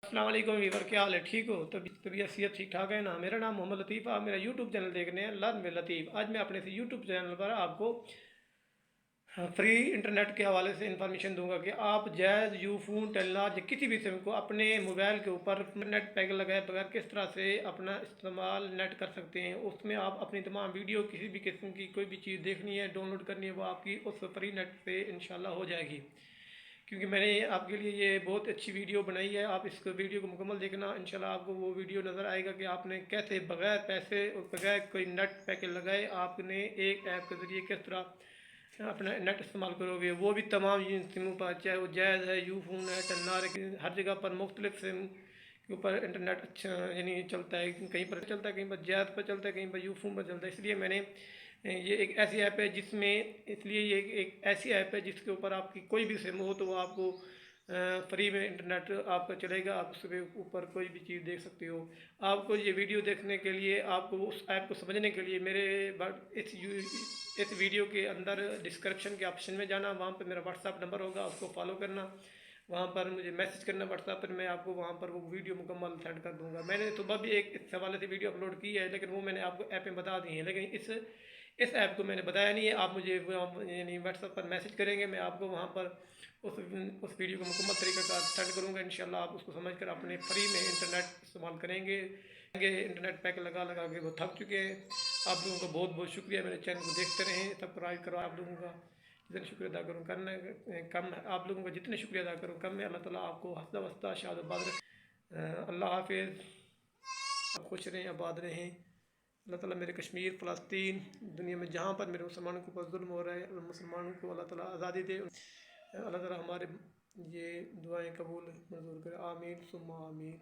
السلام علیکم ویور، کیا حال ہے؟ ٹھیک ہو؟ طبیعت صحت ٹھیک ٹھاک ہے نا؟ میرا نام محمد لطیف، آپ میرا یوٹیوب چینل دیکھ رہے ہیں لرن ود لطیف۔ آج میں اپنے سے یوٹیوب چینل پر آپ کو فری انٹرنیٹ کے حوالے سے انفارمیشن دوں گا کہ آپ جائز یو فون ٹیلنار یا کسی بھی سم کو اپنے موبائل کے اوپر نیٹ پیک لگائے بغیر کس طرح سے اپنا استعمال نیٹ کر سکتے ہیں۔ اس میں آپ اپنی تمام ویڈیو، کسی بھی قسم کی کوئی بھی چیز دیکھنی ہے، ڈاؤن لوڈ کرنی ہے، وہ آپ کی اس فری نیٹ سے انشاءاللہ ہو جائے گی، کیونکہ میں نے آپ کے لیے یہ بہت اچھی ویڈیو بنائی ہے۔ آپ اس کو ویڈیو کو مکمل دیکھنا، انشاءاللہ آپ کو وہ ویڈیو نظر آئے گا کہ آپ نے کیسے بغیر پیسے اور بغیر کوئی نیٹ پیک لگائے آپ نے ایک ایپ کے ذریعے کس طرح اپنا نیٹ استعمال کرو گے، وہ بھی تمام سموں پر، چاہے وہ جائز ہے، یو فون ہے، ٹنار ہے، ہر جگہ پر مختلف سم کے اوپر انٹرنیٹ اچھا یعنی چلتا ہے، کہیں پر چلتا ہے، کہیں پر جائز پر چلتا ہے، کہیں پر یو فون پر چلتا ہے۔ اس لیے میں نے یہ ایک ایسی ایپ ہے جس میں، اس لیے یہ ایک ایسی ایپ ہے جس کے اوپر آپ کی کوئی بھی سم ہو تو وہ آپ کو فری میں انٹرنیٹ آپ کا چلے گا، آپ اس کے اوپر کوئی بھی چیز دیکھ سکتے ہو۔ آپ کو یہ ویڈیو دیکھنے کے لیے، آپ کو اس ایپ کو سمجھنے کے لیے میرے اس ویڈیو کے اندر ڈسکرپشن کے آپشن میں جانا، وہاں پہ میرا واٹس ایپ نمبر ہوگا، اس کو فالو کرنا، وہاں پر مجھے میسج کرنا واٹس ایپ پر، میں آپ کو وہاں پر وہ ویڈیو مکمل سینڈ کر دوں گا۔ میں نے صبح بھی ایک اس حوالے سے ویڈیو اپلوڈ کی ہے، لیکن وہ میں نے آپ کو ایپ میں بتا دی ہیں، لیکن اس ایپ کو میں نے بتایا نہیں ہے۔ آپ مجھے یعنی واٹس ایپ پر میسج کریں گے، میں آپ کو وہاں پر اس ویڈیو کو مکمل طریقہ کا سینڈ کروں گا، انشاءاللہ آپ اس کو سمجھ کر اپنے فری میں انٹرنیٹ استعمال کریں گے۔ انٹرنیٹ پیک لگا لگا کے وہ تھک چکے ہیں۔ آپ لوگوں کا بہت بہت شکریہ، میرے چینل کو دیکھتے رہیں، سبسکرائب کرو۔ آپ لوگوں کا جتنا شکریہ ادا کروں کرنا کم ہے، آپ لوگوں کا جتنے شکریہ ادا کروں کم ہے۔ اللہ تعالیٰ آپ کو ہنستا وسطا شاد و آباد رکھے۔ اللہ حافظ، آپ خوش رہیں، آباد رہیں۔ اللہ تعالیٰ میرے کشمیر، فلسطین، دنیا میں جہاں پر میرے مسلمانوں کے اوپر ظلم ہو رہا ہے، مسلمانوں کو اللہ تعالیٰ آزادی دے۔ اللہ تعالیٰ ہمارے یہ دعائیں قبول منظور کرے، آمین ثم آمین۔